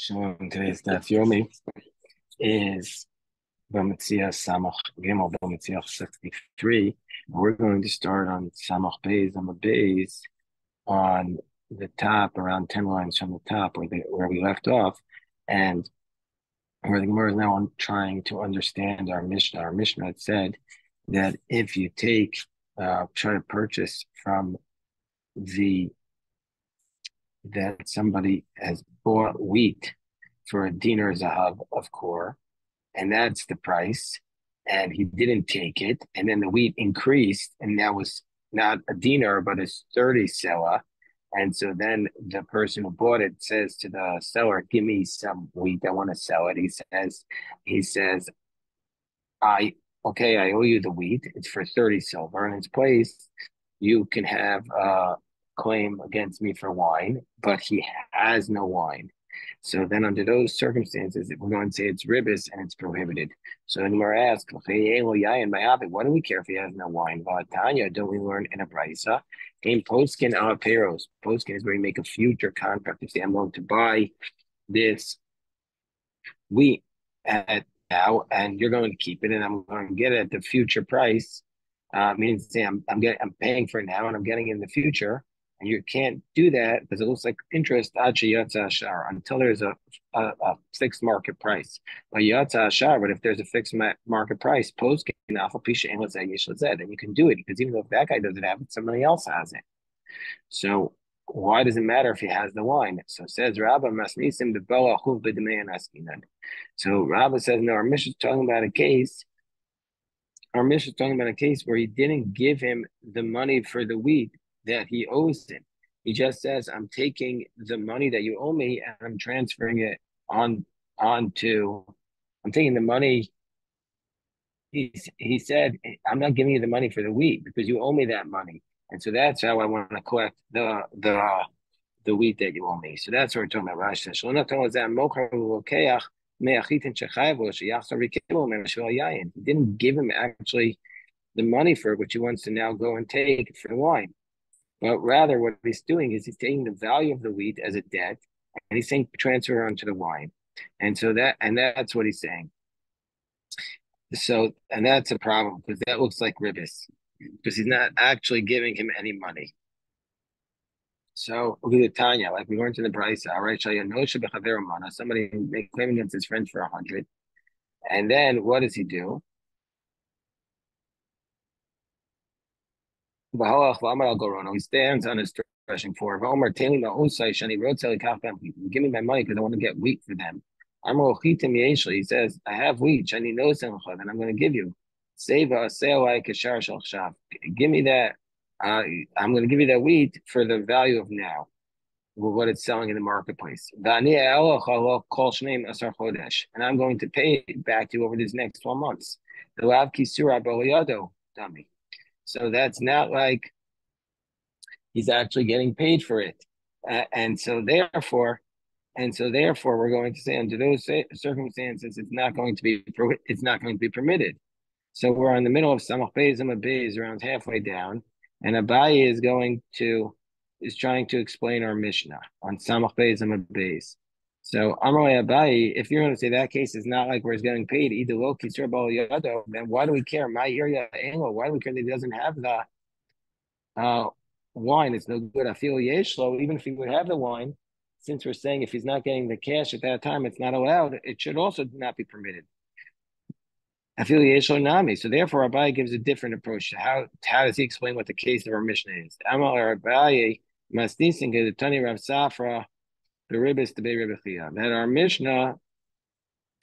Shalom. Today's Daf Yomi is Bava Metzia Samach Gimel Bava Metzia 63. We're going to start on Samach Beis on the Beis on the top, around 10 lines from the top where we left off, and where the Gemara is now on trying to understand our Mishnah. Our Mishnah had said that if you try to purchase from the that somebody has bought wheat for a dinar zahav of core, and that's the price, and he didn't take it, and then the wheat increased, and that was not a dinar, but a 30 selah. And so then the person who bought it says to the seller, give me some wheat, I want to sell it. He says, I owe you the wheat. It's for 30 silver. In its place, you can have a claim against me for wine, but he has no wine. So then under those circumstances, we're going to say it's ribis and it's prohibited. So then we're asked, why do we care if he has no wine? Tanya, don't we learn in a brisa? In poskin al peros. Poskin is where you make a future contract. You say, I'm going to buy this wheat at now, and you're going to keep it, and I'm going to get it at the future price. Meaning, say I'm paying for it now, and I'm getting it in the future. And you can't do that because it looks like interest until there's a fixed market price. But if there's a fixed market price, post then you can do it because even though if that guy doesn't have it, somebody else has it. So why does it matter if he has the wine? So says Rabba Masnisim the Bella Chuv B'Dmeyan Askinan. So Rabba says, no, our Mishnah is talking about a case. Our Mishnah is talking about a case where he didn't give him the money for the wheat that he owes him. He just says, I'm taking the money that you owe me and I'm transferring it on to I'm taking the money. He said, I'm not giving you the money for the wheat because you owe me that money. And so that's how I want to collect the wheat that you owe me. So that's what we're talking about. Rashi says, he didn't give him actually the money for it, which he wants to now go and take for the wine. But rather what he's doing is he's taking the value of the wheat as a debt and he's saying transfer onto the wine. And that's what he's saying. So, and that's a problem because that looks like ribis because he's not actually giving him any money. So look at Tanya, like we learned in the Brisa, all right, somebody make claim against his friend for 100. And then what does he do? He stands on his threshing floor. Give me my money because I want to get wheat for them. He says, I have wheat, and I'm going to give you. Give me that. I'm going to give you that wheat for the value of now, what it's selling in the marketplace. And I'm going to pay it back to you over these next 12 months. Dummy. So that's not like he's actually getting paid for it. And so therefore, we're going to say under those circumstances, it's not going to be permitted. So we're in the middle of Samach Beis and Beis, around halfway down, and Abaye is trying to explain our Mishnah on Samach Beis and Beis. So Amrei Abaye, if you're going to say that case is not like where he's getting paid, either low kisur bal yado, then why do we care? My area, why do we care that he doesn't have the wine? It's no good. I feel yeshlo, even if he would have the wine, since we're saying if he's not getting the cash at that time, it's not allowed. It should also not be permitted. I feel yeshlo nami. So therefore, Abaye gives a different approach to how does he explain what the case of our Mishnah is? Amal Abaye masnisin the Tani Rav Safra the ribis to be Rebbe. That our Mishnah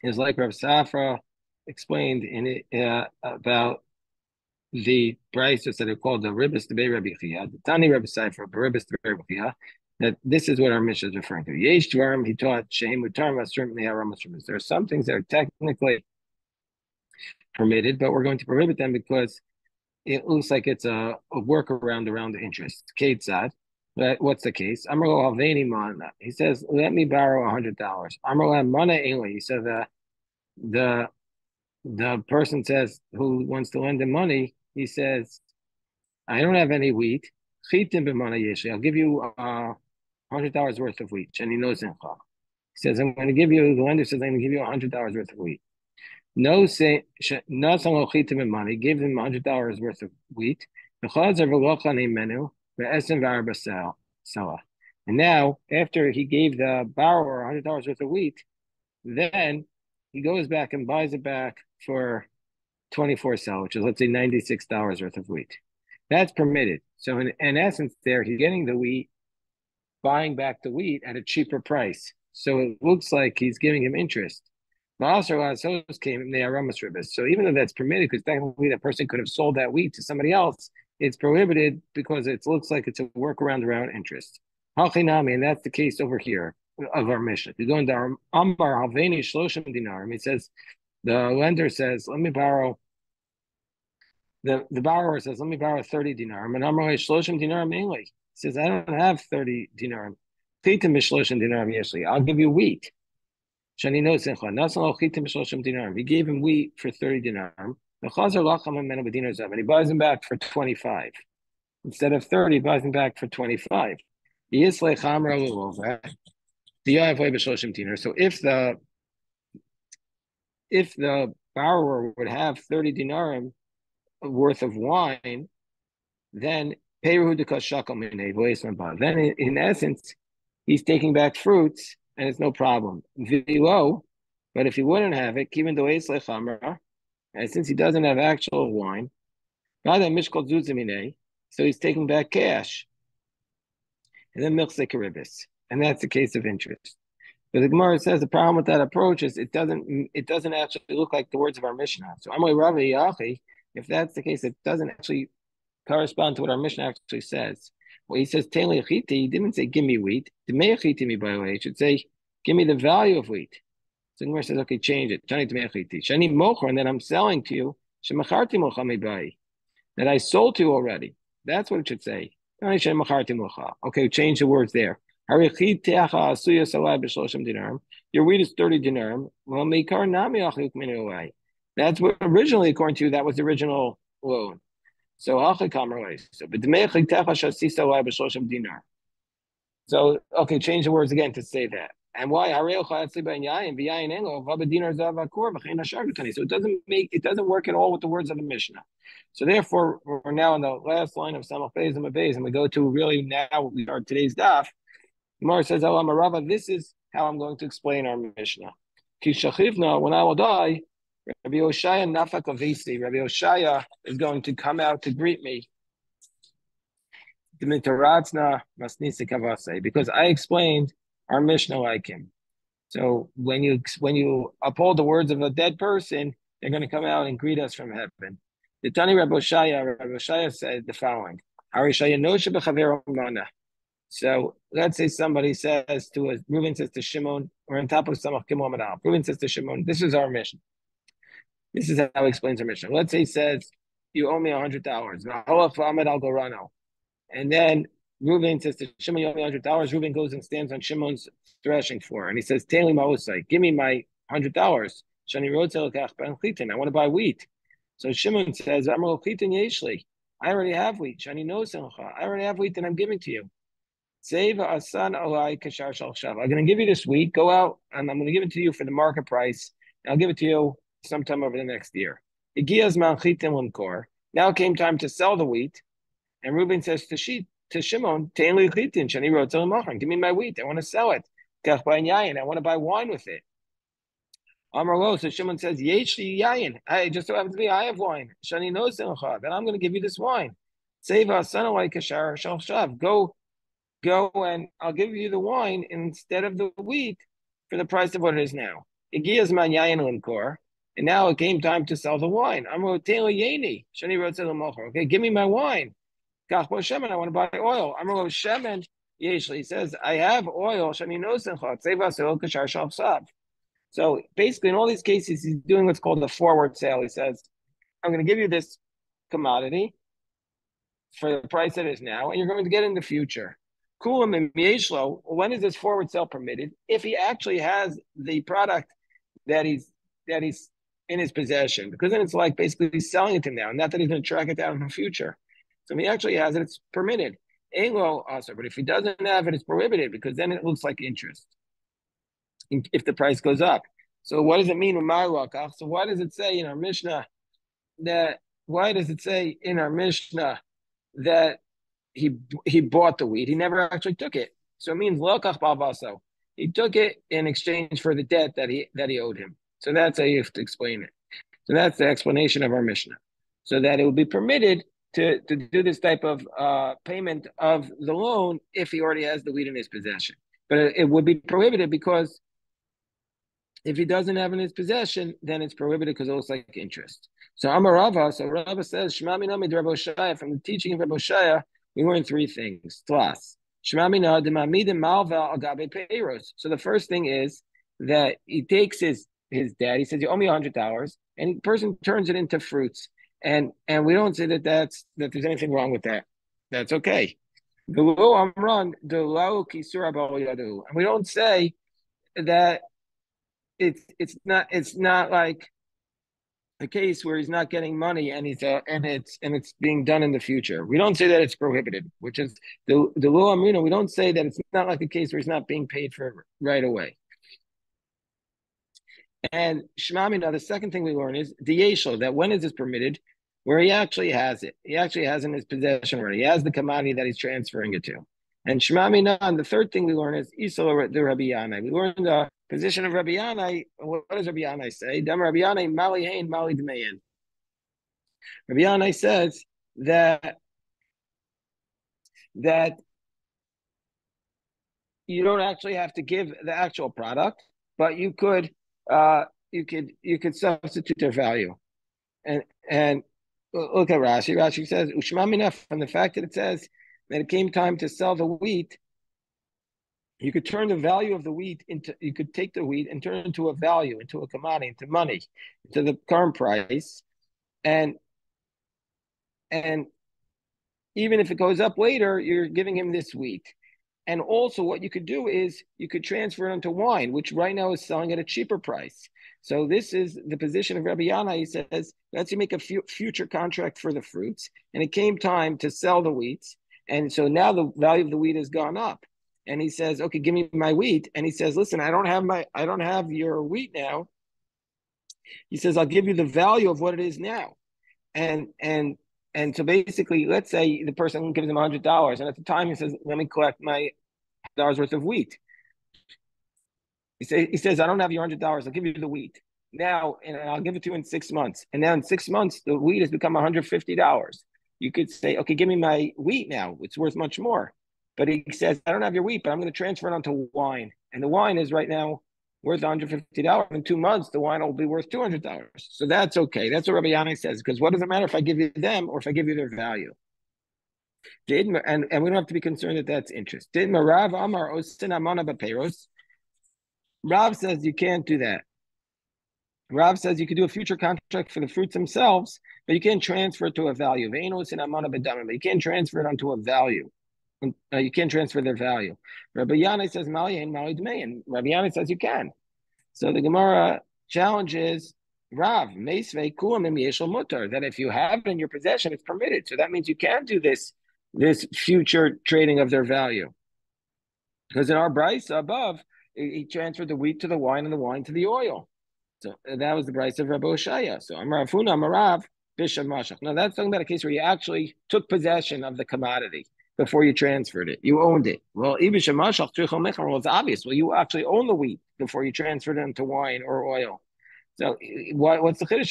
is like Rav Safra explained in it about the prices that are called the ribis to be Rebbe. The Tani Rav Safra the ribis to be Rebbe. That this is what our Mishnah is referring to. Yesh Dvarim he taught Sheim Utarma certainly Haramas. There are some things that are technically permitted, but we're going to prohibit them because it looks like it's a workaround around the interest. Kate said, but what's the case? Amrlo Haveni Mana. He says, let me borrow $100. Amrlo Mana Ainly. He said the person says who wants to lend him money, he says, I don't have any wheat. I'll give you $100 worth of wheat. And he knows He says, I'm going to give you, the lender says, I'm going to give you $100 worth of wheat. No say not some money, gave them $100 worth of wheat. And now, after he gave the borrower $100 worth of wheat, then he goes back and buys it back for 24 sell, which is, let's say, $96 worth of wheat. That's permitted. So in essence, there he's getting the wheat, buying back the wheat at a cheaper price. So it looks like he's giving him interest. So even though that's permitted, because technically that person could have sold that wheat to somebody else, it's prohibited because it looks like it's a workaround around interest. And that's the case over here of our Mishnah. You go into our Ambar Haveni Shloshim Dinarim. He says, the lender says, let me borrow. The borrower says, let me borrow 30 dinarim. And Amar Shloshim Dinarim mainly. He says, I don't have 30 dinarim. I'll give you wheat. He gave him wheat for 30 dinarim. And he buys him back for 25. Instead of 30, he buys him back for 25. So if the borrower would have 30 dinarim worth of wine, then in essence, he's taking back fruits and it's no problem. But if he wouldn't have it, even though and since he doesn't have actual wine, so he's taking back cash. And then milchse. And that's the case of interest. But the Gemara says the problem with that approach is it doesn't actually look like the words of our Mishnah. So Amay Ravi Yachi, if that's the case, it doesn't actually correspond to what our Mishnah actually says. Well, he says Teli Chiti, he didn't say give me wheat. Me, by the way, he should say give me the value of wheat. So the Gemara says, okay, change it. Shani Mocher, and then I'm selling to you. Shemacharti Mocha bai. That I sold to you already. That's what it should say. Okay, change the words there. Your wheat is 30 dinarim. That's what originally, according to you, that was the original loan. So, okay, change the words again to say that. And why? So it doesn't work at all with the words of the Mishnah. So therefore, we're now in the last line of Samach Beis and Beis, and we go to really now we are today's daf. Gemara says, Rava, this is how I'm going to explain our Mishnah. When I will die, Rabbi Oshaya Nafak Avisi, Rabbi Oshaya is going to come out to greet me. Because I explained our Mishnah like him. So when you uphold the words of a dead person, they're going to come out and greet us from heaven. The Tani Rabbi Oshaya said the following. So let's say somebody says to us, Reuben says to Shimon, we're on top of Samach Kimon Madal. Reuben says to Shimon, this is our mission. This is how he explains our mission. Let's say he says, you owe me $100. And then Reuben says to Shimon, you owe me $100. Reuben goes and stands on Shimon's threshing floor. And he says, Teli Ma'usai, give me my $100. Shani I want to buy wheat. So Shimon says, I already have wheat. Shani knows I already have wheat that I'm giving to you. I'm going to give you this wheat. Go out and I'm going to give it to you for the market price. I'll give it to you sometime over the next year. Now came time to sell the wheat. And Reuben says to Shimon, give me my wheat. I want to sell it. I want to buy wine with it. So Shimon says, I just so happens to be, I have wine. Then I'm going to give you this wine. Go and I'll give you the wine instead of the wheat for the price of what it is now. And now it came time to sell the wine. Okay, give me my wine. I want to buy oil. He says, I have oil. So basically, in all these cases, he's doing what's called a forward sale. He says, I'm going to give you this commodity for the price it is now, and you're going to get it in the future. When is this forward sale permitted? If he actually has the product that he's in his possession, because then it's like basically he's selling it to him now, not that he's going to track it down in the future. So if he actually has it, it's permitted. But if he doesn't have it, it's prohibited because then it looks like interest. if the price goes up. So what does it mean with my wakach? So why does it say in our Mishnah that? Why does it say in our Mishnah that he bought the wheat? He never actually took it. So it means lokach bavaso. He took it in exchange for the debt that he owed him. So that's how you have to explain it. So that's the explanation of our Mishnah. So that it would be permitted to do this type of payment of the loan if he already has the wheat in his possession. But it would be prohibited because if he doesn't have in his possession, then it's prohibited because it looks like interest. So Amar Rava, so Rava says, Shema Mina Rabbi Shaya, from the teaching of Rabbi Shaya, we learn three things. Tlas. Shema Mina Demamidim Malva Agabe Peiros. So the first thing is that he takes his debt, he says, you owe me $100, and the person turns it into fruits. And we don't say that there's anything wrong with that. That's okay. And we don't say that it's not like a case where he's not getting money and it's being done in the future. We don't say that it's prohibited, which is the law amrina. We don't say that it's not like a case where he's not being paid for right away. And shmamina, the second thing we learn is the yeshel, that when is this permitted? Where he actually has it. He actually has in his possession already. He has the commodity that he's transferring it to. And shmamina, and the third thing we learn is isol the Rabbi Yanai. We learn the position of Rabbi Yanai. What does Rabbi Yanai say? Dem Rabbi Yanai mali hein mali dmein. Rabbi Yanai says that you don't actually have to give the actual product, but you could substitute their value. And look at Rashi. Rashi says ushmamina, from the fact that it says that it came time to sell the wheat. You could turn the value of the wheat you could take the wheat and turn it into a value, into a commodity, into money, into the current price. And even if it goes up later, you're giving him this wheat. And also what you could do is you could transfer it into wine, which right now is selling at a cheaper price. So this is the position of Rabbi Yana. He says, let's make a future contract for the fruits. And it came time to sell the wheat. And so now the value of the wheat has gone up. And he says, okay, give me my wheat. And he says, listen, I don't have your wheat now. He says, I'll give you the value of what it is now. And so basically, let's say the person gives him $100, and at the time he says, let me collect my $100 worth of wheat. He says, I don't have your $100, I'll give you the wheat. Now, and I'll give it to you in 6 months. And now in 6 months, the wheat has become $150. You could say, okay, give me my wheat now. It's worth much more. But he says, I don't have your wheat, but I'm going to transfer it onto wine. And the wine is right now worth $150. In 2 months, the wine will be worth $200. So that's okay. That's what Rabbi Yanai says, because what does it matter if I give you them or if I give you their value? And we don't have to be concerned that that's interest. Rav says you can't do that. Rav says you could do a future contract for the fruits themselves, but you can't transfer it to a value. But you can't transfer it onto a value. You can't transfer their value. Rabbi Yanai says Mali and Mali Dmein. Rabbi Yanai says you can. So the Gemara challenges Rav Meisvei Kulam Yeshel Mutar, that if you have it in your possession, it's permitted. So that means you can't do this future trading of their value. Because in our brisa above, he transferred the wheat to the wine and the wine to the oil. So that was the brisa of Rabbi Oshaya. So Amar Afuna Amarav Bisham Mashach. Now that's talking about a case where you actually took possession of the commodity before you transferred it. You owned it. Well, it's obvious. Well, you actually own the wheat before you transferred it into wine or oil. So what's the chiddush?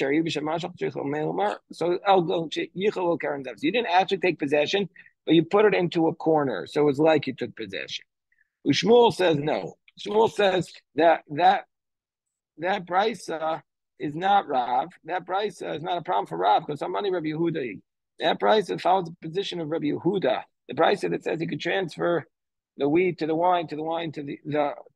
So you didn't actually take possession, but you put it into a corner. So it's like you took possession. Shmuel says no. Shmuel says that price is not Rav. That price is not a problem for Rav because some money Rabbi Yehuda. That price follows the position of Rabbi Yehuda. The price that says you could transfer the wheat to the wine, to the wine to the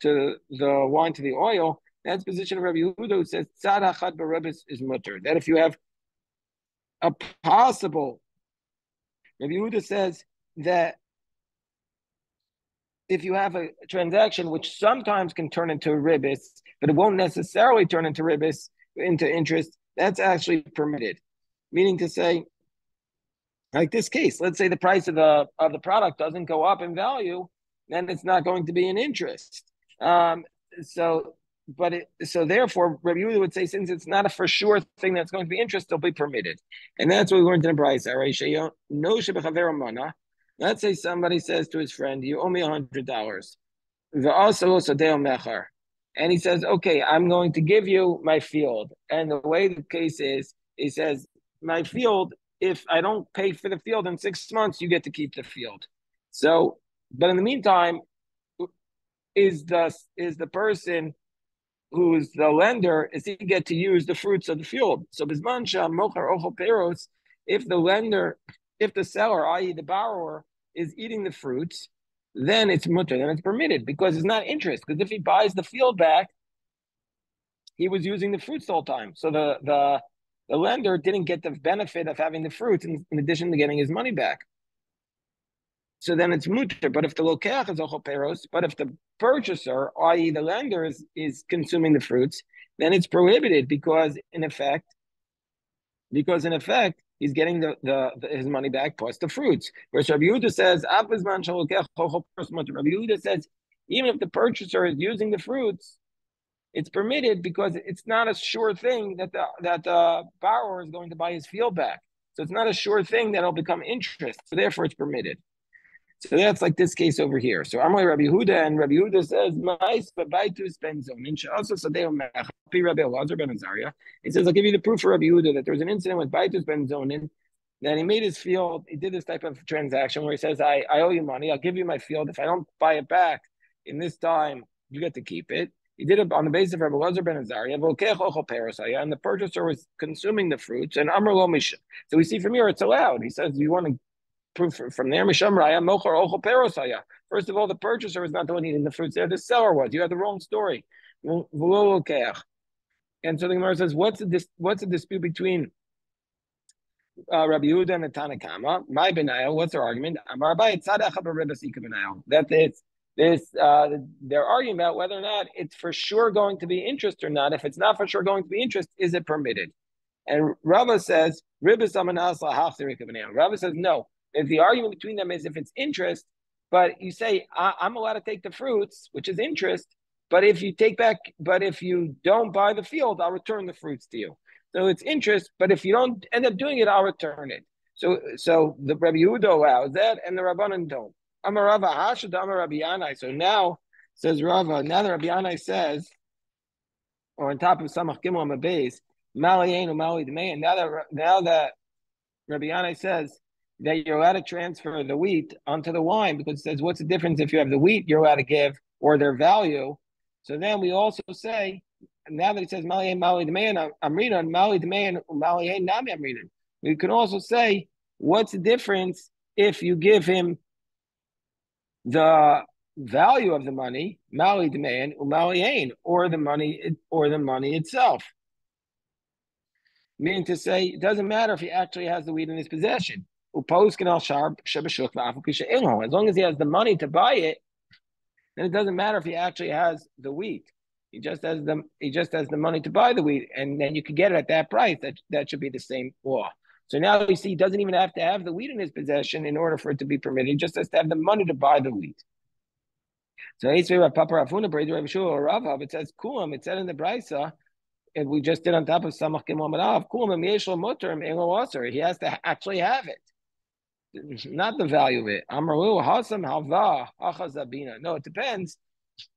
wine to the oil. That's the position of Rabbi Yehuda, who says tzad hachad b'rebis is mutter. That if you have a possible, Rabbi Yehuda says that if you have a transaction which sometimes can turn into ribis, but it won't necessarily turn into ribis, into interest, that's actually permitted. Meaning to say, like this case, let's say the price of the product doesn't go up in value, then it's not going to be an interest. so therefore, Rabbi Yehuda would say, since it's not a for sure thing that's going to be interest, it'll be permitted, and that's what we learned in the Brisa. Right? No shebechaver mana. Let's say somebody says to his friend, "You owe me $100." And he says, "Okay, I'm going to give you my field." And the way the case is, he says, "My field. If I don't pay for the field in 6 months, you get to keep the field." So, but in the meantime, is the person who's the lender, is he get to use the fruits of the field. So bisman sham mocher ochel peros, if the lender, if the seller, i.e. the borrower, is eating the fruits, then it's mutter, then it's permitted, because it's not interest. Because if he buys the field back, he was using the fruits the whole time. So the lender didn't get the benefit of having the fruits in addition to getting his money back. So then it's mutter. But if the lokeach is ochel peros, but if the purchaser, i.e. the lender, is consuming the fruits, then it's prohibited, because in effect he's getting his money back plus the fruits. Whereas Rabbi Yehuda says, Rabbi Yehuda says, even if the purchaser is using the fruits, it's permitted, because it's not a sure thing that the borrower is going to buy his field back. So it's not a sure thing that it'll become interest. So therefore it's permitted. So that's like this case over here. So Amalei Rabbi Yehuda, and Rabbi Yehuda says, "Mais b'baitus ben zonin she'asa sadeu me'achapi Rabbi Elazar ben Azariah." He says, "I'll give you the proof for Rabbi Yehuda that there was an incident with baitus ben zonin, that he made his field. He did this type of transaction where he says, I owe you money. I'll give you my field. If I don't buy it back in this time, you get to keep it." He did it on the basis of Rabbi Elazar ben Azariah, and the purchaser was consuming the fruits. And Amar lo misha. So we see from here it's allowed. He says, "You want to proof from there, Misham Raya, Mochar Ochel Perosaya." First of all, the purchaser was not the one eating the fruits there, the seller was. You had the wrong story. And so the Gemara says, what's the dispute between Rabbi Yehuda and the Tanakama? My Benayel, what's their argument? That they're arguing about whether or not it's for sure going to be interest or not. If it's not for sure going to be interest, is it permitted? And Rava says, Rava says no. If the argument between them is if it's interest, but you say, I'm allowed to take the fruits, which is interest, but if you don't buy the field, I'll return the fruits to you. So it's interest, but if you don't end up doing it, I'll return it. So the Rabbi Yehuda allows that, and the Rabbanan don't. Amar Rava Hashad Amar Rabbi Yanai. So now, says Rava, now the Rabbi Yanai says, or on top of Samach Gimel on the base, Malayin or Mali Demain. Now that Rabbi Yanai says that you're allowed to transfer the wheat onto the wine, because it says, what's the difference if you have the wheat you're allowed to give or their value? So then we also say, now that it says Malayin Mali Demain, I'm reading Mali Demain Malayin Nami I'm reading. We can also say, what's the difference if you give him the value of the money, Mali Demain Umaliyin, or the money itself? Meaning to say, it doesn't matter if he actually has the wheat in his possession. As long as he has the money to buy it, then it doesn't matter if he actually has the wheat. He just has the money to buy the wheat, and then you can get it at that price. That should be the same law. So now you see, he doesn't even have to have the wheat in his possession in order for it to be permitted. He just has to have the money to buy the wheat. So it says Kulam. It said in the Brisa, and we just did on top of Samach Gimel Amadav, he has to actually have it, not the value of it. No, it depends.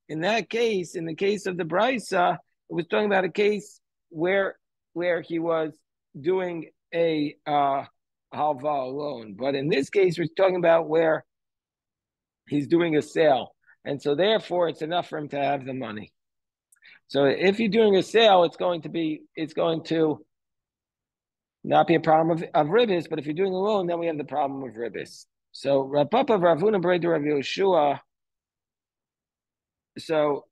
In that case, in the case of the Brisa, it was talking about a case where he was doing a halva loan. But in this case, we're talking about where he's doing a sale. And so therefore, it's enough for him to have the money. So if you're doing a sale, it's going to not be a problem of ribbis, but if you're doing a loan, then we have the problem of ribbis. So Rav Papa Ravuna Breda Rav Yoshua. So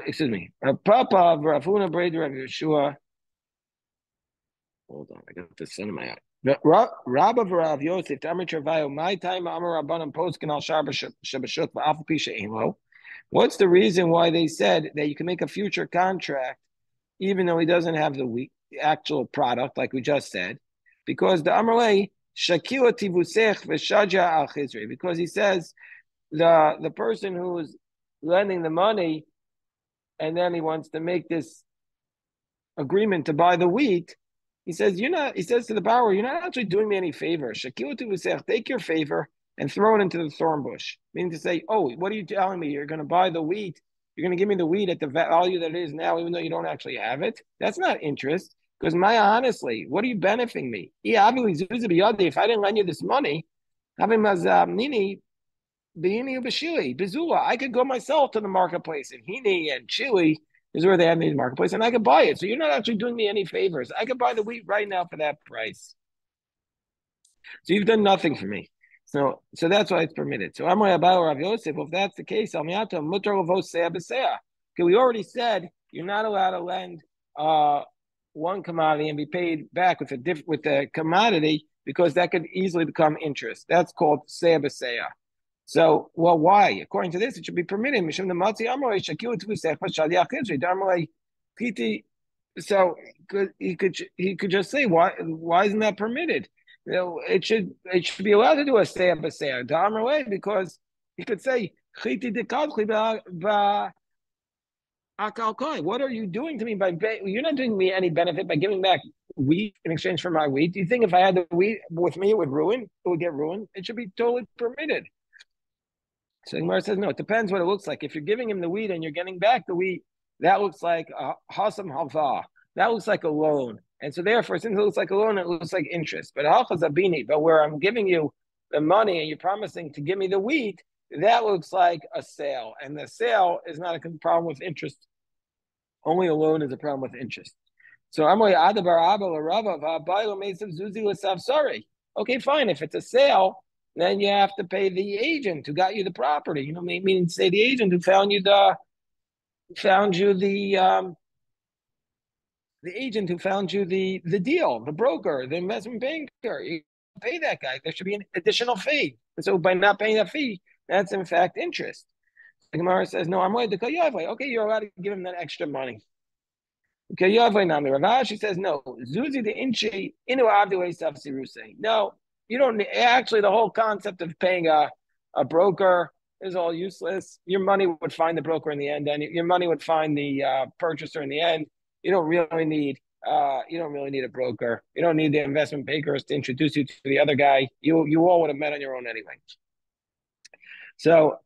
excuse me, Rav Papa Ravuna Breda Rav Yoshua. Hold on, I got the sun in my eye. Rabba Rav Yosef Tamar Travayo. My time Amar Rabbanan Poskin Al Shabashut Va'Alf Pisha Emo. What's the reason why they said that you can make a future contract even though he doesn't have the actual product, like we just said? Because the Amarlei Shakila Tivusech Veshaja Al Chizri, because he says the person who's lending the money, and then he wants to make this agreement to buy the wheat, he says, "You're not." He says to the borrower, "You're not actually doing me any favor. Take your favor and throw it into the thorn bush." Meaning to say, "Oh, what are you telling me? You're going to buy the wheat. You're going to give me the wheat at the value that it is now, even though you don't actually have it. That's not interest." Because Maya, honestly, what are you benefiting me? Yeah, obviously, if I didn't lend you this money, Nini, Bini Bashili, Bizula. I could go myself to the marketplace in Hini and Chile is where they have these marketplace, and I could buy it. So you're not actually doing me any favors. I could buy the wheat right now for that price. So you've done nothing for me. So that's why it's permitted. So Amar Abaye Rav Yosef, if that's the case, okay, we already said you're not allowed to lend one commodity and be paid back with the commodity because that could easily become interest. That's called seah b'seah. So, well, why? According to this, it should be permitted. So he could just say, why isn't that permitted? It should be allowed to do a seah b'seah damer way because he could say what are you doing to me you're not doing me any benefit by giving back wheat in exchange for my wheat. Do you think if I had the wheat with me it would get ruined? It should be totally permitted. So Gemara says, no, it depends what it looks like. If you're giving him the wheat and you're getting back the wheat, that looks like a hasam hava. That looks like a loan. And so therefore, since it looks like a loan, it looks like interest. But halchazabini, but where I'm giving you the money and you're promising to give me the wheat, that looks like a sale. And the sale is not a problem with interest. Only a loan is a problem with interest. So I'm like, okay, fine. If it's a sale, then you have to pay the agent who got you the property. Meaning say the agent who found you the agent who found you the deal, the broker, the investment banker. You pay that guy. There should be an additional fee. So by not paying that fee, that's in fact interest. The Gemara says, no, I'm going to call you. Okay, you're allowed to give him that extra money. Okay, Ravashi says no. Zuzi the inchi inu avdile. No, you don't. Actually, the whole concept of paying a broker is all useless. Your money would find the broker in the end, and your money would find the purchaser in the end. You don't really need. You don't really need a broker. You don't need the investment bankers to introduce you to the other guy. You all would have met on your own anyway. So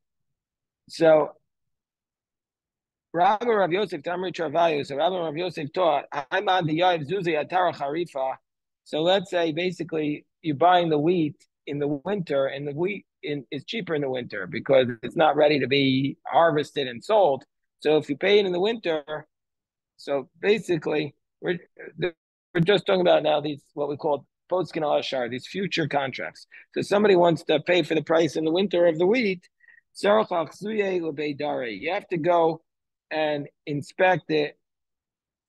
Rabbi Rav Yosef Tamri Travayu. So Rabbi Rav Yosef taught, I'm on the Yav Zuzi Atara Harifa. So let's say basically you're buying the wheat in the winter, and the wheat is cheaper in the winter because it's not ready to be harvested and sold. So if you pay it in the winter, so basically we're just talking about now these what we call potskin al-ashar, these future contracts. So somebody wants to pay for the price in the winter of the wheat. You have to go and inspect it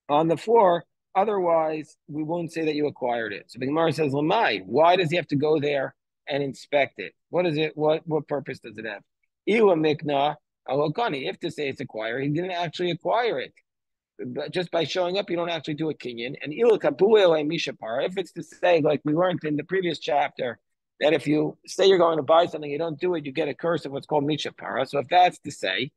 on the floor. Otherwise, we won't say that you acquired it. So the Gemara says, Lamai, why does he have to go there and inspect it? What is it? What purpose does it have? Ila mikna alokani. If to say it's acquired, he didn't actually acquire it. But just by showing up, you don't actually do a kinyan. And ila kapuele mishapar. If it's to say, like we learned in the previous chapter, that if you say you're going to buy something, you don't do it, you get a curse of what's called mishapara. So if that's to say,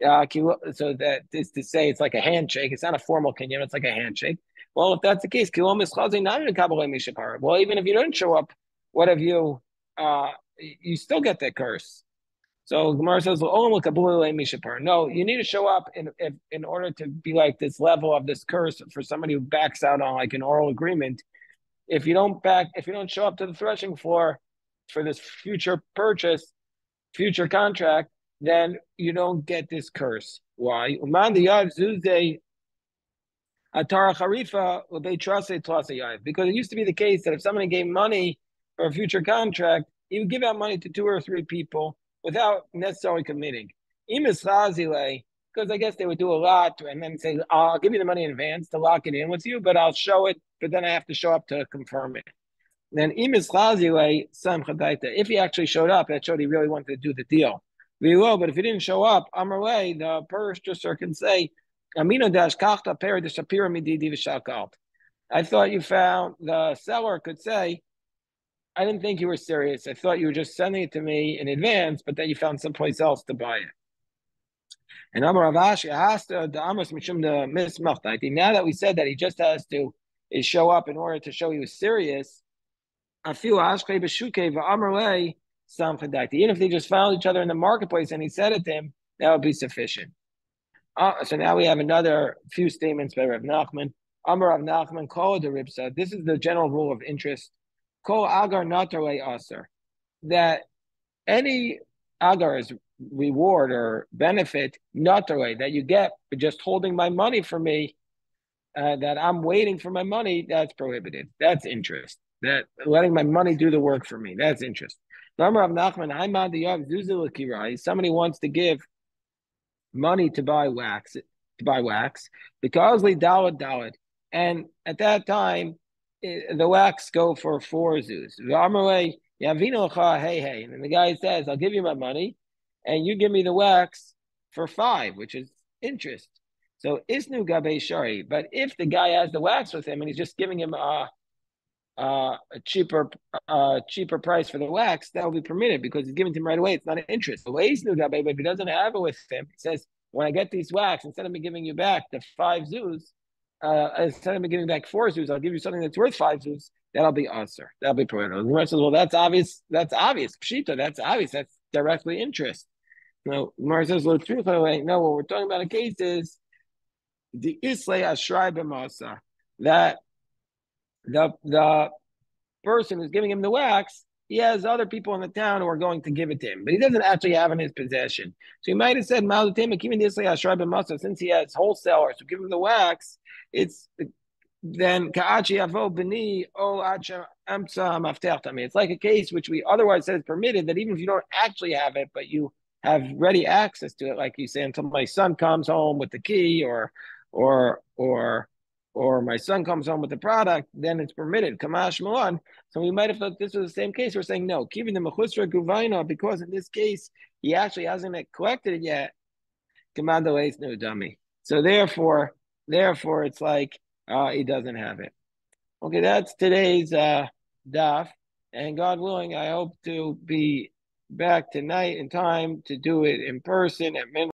so that is to say it's like a handshake. It's not a formal kinyan, it's like a handshake. Well, if that's the case, well, even if you don't show up, what have you? You still get that curse. So Gemara says, no, you need to show up in order to be like this level of this curse for somebody who backs out on like an oral agreement. If you don't show up to the threshing floor for this future purchase, future contract, then you don't get this curse. Why? Because it used to be the case that if somebody gave money for a future contract, he would give out money to 2 or 3 people without necessarily committing. Because I guess they would do a lot and then say, I'll give you the money in advance to lock it in with you, but I'll show it, but then I have to show up to confirm it. Then if he actually showed up, that showed he really wanted to do the deal. But if he didn't show up, Amarle, the purchaser can say, I thought you found, the seller could say, I didn't think you were serious. I thought you were just sending it to me in advance, but then you found someplace else to buy it. And Amar Ravashi has to the Amos Mishum the Mismachtaiti. Now that we said that he just has to show up in order to show he was serious, I feel Ashke Beshuke Va'amarle Samchadaiti. Even if they just found each other in the marketplace and he said it to him, that would be sufficient. So now we have another few statements by Rav Nachman. Amar Rav Nachman, Kol the Ribsa. This is the general rule of interest. Kol Agar Natarle Aser. That any agar's reward or benefit, natarle, that you get for just holding my money for me, that I'm waiting for my money, that's prohibited. That's interest. That letting my money do the work for me, that's interest. Somebody wants to give money to buy wax, because we dalad. And at that time, the wax go for 4 zuz. Hey. And then the guy says, I'll give you my money, and you give me the wax for 5, which is interest. So isnu gabe shari. But if the guy has the wax with him and he's just giving him a cheaper price for the wax, that will be permitted because he's giving to him right away. It's not an interest. But if he doesn't have it with him, he says, when I get these wax, instead of me giving you back the 5 zuz, instead of me giving back 4 zuz, I'll give you something that's worth 5 zuz. That'll be usher. That'll be prohibited. The Gemara says, well, that's obvious. That's obvious. Pshita, that's obvious. That's directly interest. No, Gemara says, well, truth, no, what we're talking about a case is the Islay Ashrai B'masa, that the person who's giving him the wax, he has other people in the town who are going to give it to him, but he doesn't actually have in his possession. So he might have said, since he has wholesalers who give him the wax, it's then it's like a case which we otherwise said is permitted, that even if you don't actually have it, but you have ready access to it, like you say, until my son comes home with the key, or or my son comes home with the product, then it's permitted. Kamash Milan. So we might have thought this was the same case. We're saying no, keeping the mechusra guvaina, because in this case he actually hasn't collected it yet. Commando is no dummy. So therefore, it's like he doesn't have it. Okay, that's today's daf, and God willing, I hope to be back tonight in time to do it in person at